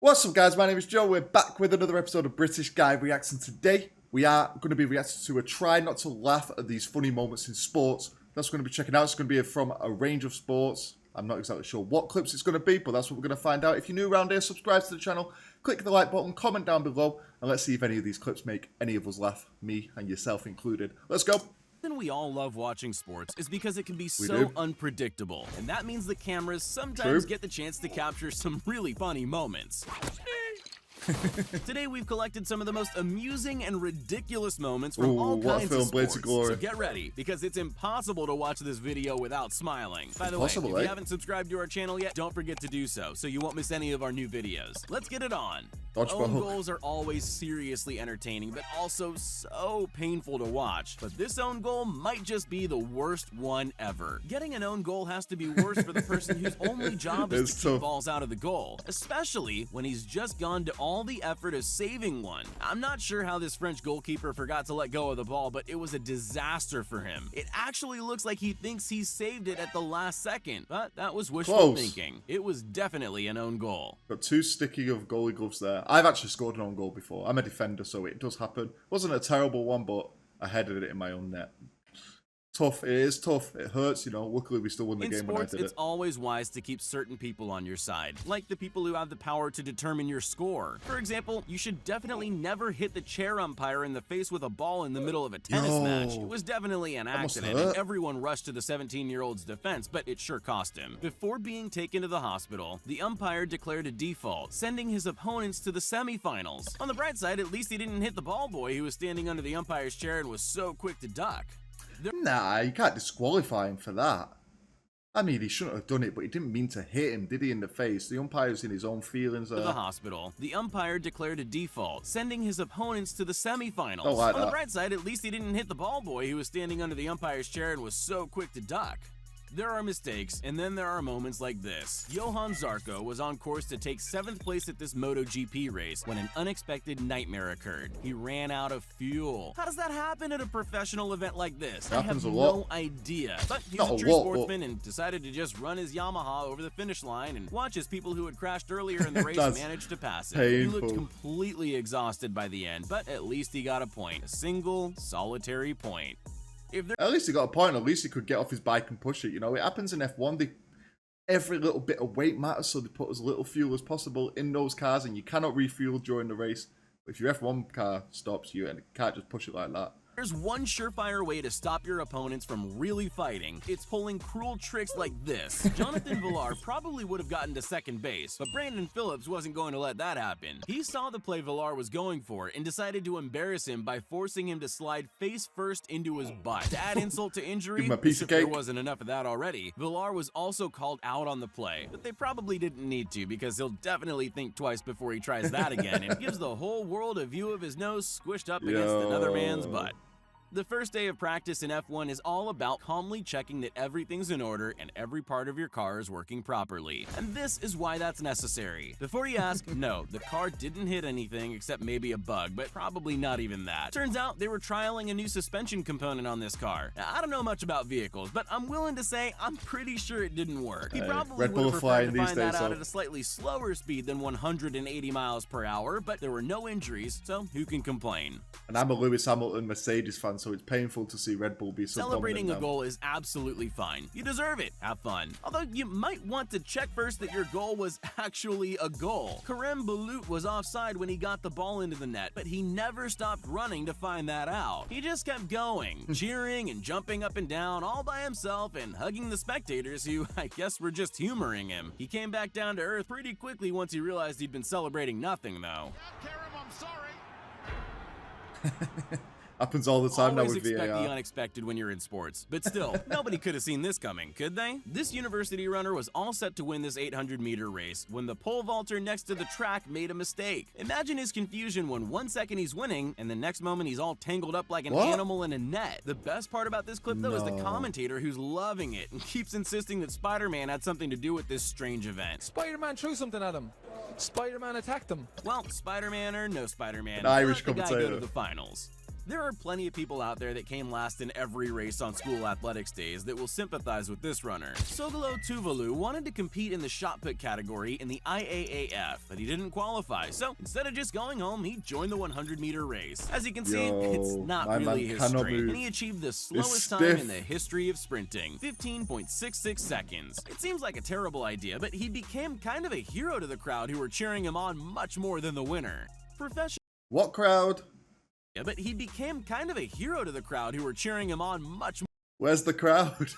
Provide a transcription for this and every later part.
What's up, guys? My name is Joe. We're back with another episode of British Guy Reacts, and today we are going to be reacting to a try not to laugh at these funny moments in sports. That's what we're going to be checking out. It's going to be from a range of sports. I'm not exactly sure what clips it's going to be, but that's what we're going to find out. If you're new around here, subscribe to the channel, click the like button, comment down below, and let's see if any of these clips make any of us laugh, me and yourself included. Let's go. The reason we all love watching sports is because it can be so do. unpredictable, and that means the cameras sometimes True. get the chance to capture some really funny moments. Today we've collected some of the most amusing and ridiculous moments from all what kinds film, of Blades sports. of Glory. So get ready, because it's impossible to watch this video without smiling. By the way, if Impossible, you eh? haven't subscribed to our channel yet, don't forget to do so you won't miss any of our new videos. Let's get it on. Dodgeball. Own goals are always seriously entertaining, but also so painful to watch. But this own goal might just be the worst one ever. Getting an own goal has to be worse for the person whose only job is It's to keep tough. balls out of the goal, especially when he's just gone to all the effort of saving one. I'm not sure how this French goalkeeper forgot to let go of the ball, but it was a disaster for him. It actually looks like he thinks he saved it at the last second, but that was wishful Close. thinking. It was definitely an own goal. Got two sticky of goalie gloves there. I've actually scored an own goal before. I'm a defender, so it does happen. Wasn't a terrible one, but I headed it in my own net. Tough. It is tough. It hurts, you know. Luckily, we still won the In game when I sports, did it's it. always wise to keep certain people on your side, like the people who have the power to determine your score. For example, you should definitely never hit the chair umpire in the face with a ball in the middle of a tennis Yo, match. It was definitely an must accident, hurt. and everyone rushed to the 17-year-old's defense, but it sure cost him. Before being taken to the hospital, the umpire declared a default, sending his opponents to the semifinals. On the bright side, at least he didn't hit the ball boy who was standing under the umpire's chair and was so quick to duck. Nah, you can't disqualify him for that. I mean, he shouldn't have done it, but he didn't mean to hit him, did he, in the face? The umpire's in his own feelings To there. the hospital, the umpire declared a default, sending his opponents to the semifinals. Don't like On the that. bright side, at least he didn't hit the ball boy who was standing under the umpire's chair and was so quick to duck. There are mistakes, and then there are moments like this. Johan Zarco was on course to take 7th place at this MotoGP race when an unexpected nightmare occurred. He ran out of fuel. How does that happen at a professional event like this? I Happens have a lot. no idea. But he's Not a a true lot, sportsman and decided to just run his Yamaha over the finish line and watch as people who had crashed earlier in the race That's managed to pass him. He looked painful. completely exhausted by the end, but at least he got a point. A single, solitary point. If there At least he got a point. At least he could get off his bike and push it. You know, it happens in F1. Every little bit of weight matters, so they put as little fuel as possible in those cars, and you cannot refuel during the race. If your F1 car stops you, and it can't just push it like that. There's one surefire way to stop your opponents from really fighting. It's pulling cruel tricks like this. Jonathan Villar probably would have gotten to second base, but Brandon Phillips wasn't going to let that happen. He saw the play Villar was going for and decided to embarrass him by forcing him to slide face first into his butt. To add insult to injury, Give him a piece as of if there cake. wasn't enough of that already, Villar was also called out on the play, but they probably didn't need to because he'll definitely think twice before he tries that again and gives the whole world a view of his nose squished up against another man's butt. The first day of practice in F1 is all about calmly checking that everything's in order and every part of your car is working properly. And this is why that's necessary. Before you ask, no, the car didn't hit anything except maybe a bug, but probably not even that. Turns out they were trialing a new suspension component on this car. Now, I don't know much about vehicles, but I'm willing to say I'm pretty sure it didn't work. He Hey, probably Red would Bull have are preferred flying to these find that days, out so- at a slightly slower speed than 180 miles per hour, but there were no injuries, so who can complain? And I'm a Lewis Hamilton Mercedes fan, so it's painful to see Red Bull be so Celebrating a dominant now. goal is absolutely fine. You deserve it. Have fun. Although you might want to check first that your goal was actually a goal. Karem Balut was offside when he got the ball into the net, but he never stopped running to find that out. He just kept going, cheering and jumping up and down all by himself and hugging the spectators who, I guess, were just humoring him. He came back down to earth pretty quickly once he realized he'd been celebrating nothing, though. Karam, I'm sorry. Happens all the time now Always with expect the VAR. unexpected when you're in sports. But still, nobody could have seen this coming, could they? This university runner was all set to win this 800-meter race when the pole vaulter next to the track made a mistake. Imagine his confusion when 1 second he's winning and the next moment he's all tangled up like an What? animal in a net. The best part about this clip, though, is the No. commentator who's loving it and keeps insisting that Spider-Man had something to do with this strange event. Spider-Man threw something at him. Spider-Man attacked him. Well, Spider-Man or no Spider-Man, An Irish let the guy go commentator. to the finals. There are plenty of people out there that came last in every race on school athletics days that will sympathize with this runner. Sogolo Tuvalu wanted to compete in the shot put category in the IAAF, but he didn't qualify, so instead of just going home, he joined the 100-meter race. As you can see, it's not really his strength, and he achieved the slowest time in the history of sprinting, 15.66 seconds. It seems like a terrible idea, but he became kind of a hero to the crowd who were cheering him on much more than the winner. What crowd? Yeah, but he became kind of a hero to the crowd who were cheering him on much Where's the crowd?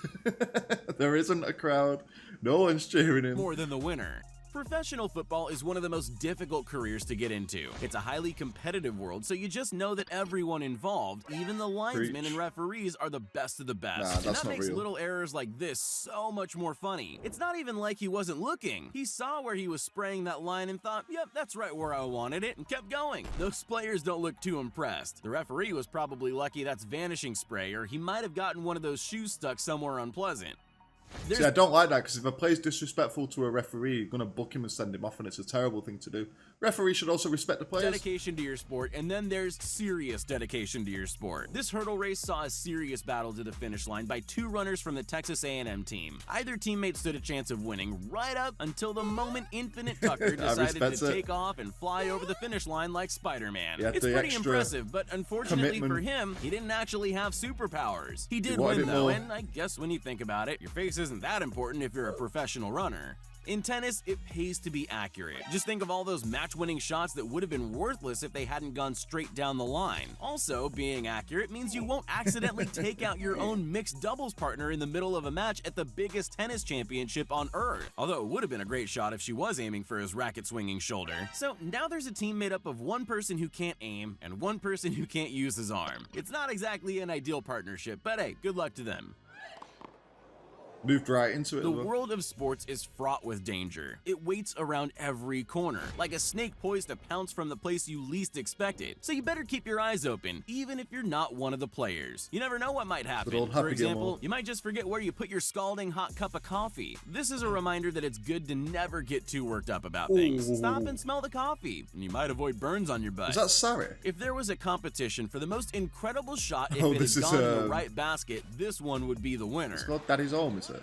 There isn't a crowd. No one's cheering him. more than the winner. Professional football is one of the most difficult careers to get into. It's a highly competitive world, so you just know that everyone involved, even the linesmen and referees, are the best of the best. And that makes little errors like this so much more funny. It's not even like he wasn't looking. He saw where he was spraying that line and thought, yep, that's right where I wanted it, and kept going. Those players don't look too impressed. The referee was probably lucky that's vanishing spray, or he might have gotten one of those shoes stuck somewhere unpleasant. See, I don't like that, because if a player's disrespectful to a referee, you're going to book him and send him off, and it's a terrible thing to do. Referees should also respect the players. Dedication to your sport, and then there's serious dedication to your sport. This hurdle race saw a serious battle to the finish line by two runners from the Texas A&M team. Either teammate stood a chance of winning right up until the moment Infinite Tucker decided to take off and fly over the finish line like Spider-Man. It's pretty impressive, but unfortunately for him, he didn't actually have superpowers. He did win though, and I guess when you think about it, your face isn't that important if you're a professional runner. In tennis, it pays to be accurate. Just think of all those match-winning shots that would have been worthless if they hadn't gone straight down the line. Also, being accurate means you won't accidentally take out your own mixed doubles partner in the middle of a match at the biggest tennis championship on earth. Although it would have been a great shot if she was aiming for his racket-swinging shoulder. So now there's a team made up of one person who can't aim and one person who can't use his arm. It's not exactly an ideal partnership, but hey, good luck to them. Moved right into it. The world of sports is fraught with danger. It waits around every corner, like a snake poised to pounce from the place you least expect it. So you better keep your eyes open, even if you're not one of the players. You never know what might happen. For example, you might just forget where you put your scalding hot cup of coffee. This is a reminder that it's good to never get too worked up about things. Stop and smell the coffee, and you might avoid burns on your butt. Is that Sarri? If there was a competition for the most incredible shot if it had gone in the right basket, this one would be the winner. It's called Daddy's Home, is it?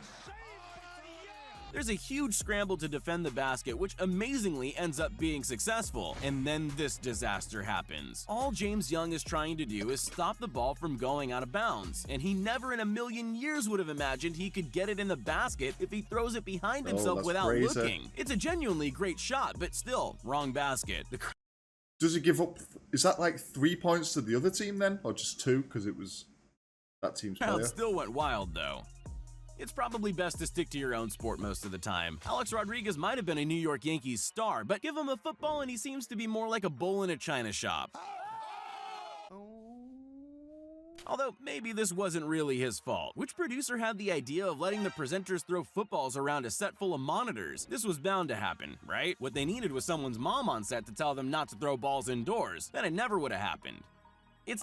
There's a huge scramble to defend the basket, which amazingly ends up being successful, and then this disaster happens. All James Young is trying to do is stop the ball from going out of bounds, and he never in a million years would have imagined he could get it in the basket if he throws it behind himself without looking. It's a genuinely great shot, but still, wrong basket. Does he give up? Is that like 3 points to the other team then? Or just 2 because it was that team's player? It still went wild though. It's probably best to stick to your own sport most of the time. Alex Rodriguez might have been a New York Yankees star, but give him a football and he seems to be more like a bull in a china shop. Although, maybe this wasn't really his fault. Which producer had the idea of letting the presenters throw footballs around a set full of monitors? This was bound to happen, right? What they needed was someone's mom on set to tell them not to throw balls indoors. Then it never would have happened.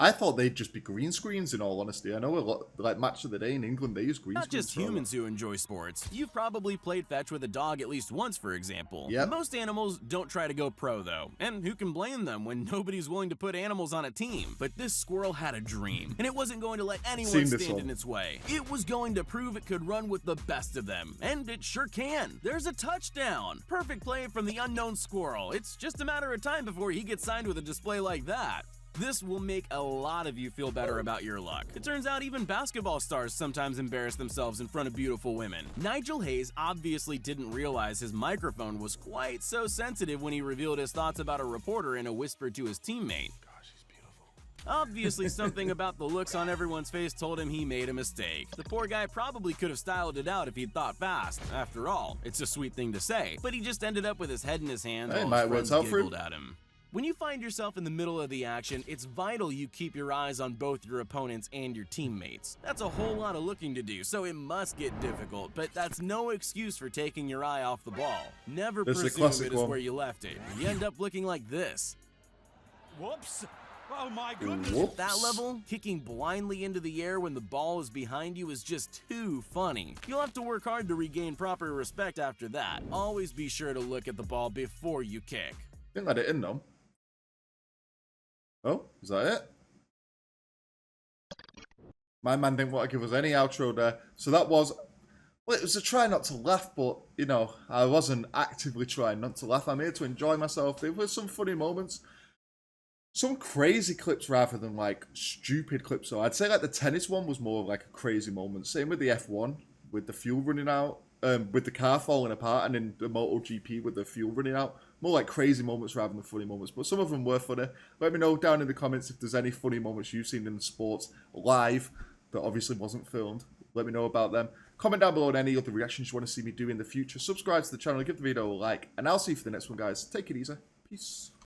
I thought they'd just be green screens, in all honesty. I know a lot, like Match of the Day in England, they use green screens. Not just humans who enjoy sports. You've probably played fetch with a dog at least once, for example. Yep. Most animals don't try to go pro, though. And who can blame them when nobody's willing to put animals on a team? But this squirrel had a dream, and it wasn't going to let anyone stand in its way. It was going to prove it could run with the best of them. And it sure can. There's a touchdown. Perfect play from the unknown squirrel. It's just a matter of time before he gets signed with a display like that. This will make a lot of you feel better about your luck. It turns out even basketball stars sometimes embarrass themselves in front of beautiful women. Nigel Hayes obviously didn't realize his microphone was quite so sensitive when he revealed his thoughts about a reporter in a whisper to his teammate. Gosh, she's beautiful. Obviously something about the looks on everyone's face told him he made a mistake. The poor guy probably could have styled it out if he'd thought fast. After all, it's a sweet thing to say, but he just ended up with his head in his hands while his friends giggled at him. When you find yourself in the middle of the action, it's vital you keep your eyes on both your opponents and your teammates. That's a whole lot of looking to do, so it must get difficult, but that's no excuse for taking your eye off the ball. Never presume it is where you left it. You end up looking like this. Whoops! Oh my goodness! Whoops. At that level, kicking blindly into the air when the ball is behind you is just too funny. You'll have to work hard to regain proper respect after that. Always be sure to look at the ball before you kick. Didn't let it in though. Oh, is that it? My man didn't want to give us any outro there. So that was, well, it was a try not to laugh, but, you know, I wasn't actively trying not to laugh. I'm here to enjoy myself. There were some funny moments. Some crazy clips rather than, like, stupid clips. So I'd say, like, the tennis one was more like a crazy moment. Same with the F1, with the fuel running out, with the car falling apart, and then the MotoGP with the fuel running out. More like crazy moments rather than funny moments. But some of them were funny. Let me know down in the comments if there's any funny moments you've seen in the sports live that obviously wasn't filmed. Let me know about them. Comment down below on any other reactions you want to see me do in the future. Subscribe to the channel, give the video a like, and I'll see you for the next one, guys. Take it easy. Peace.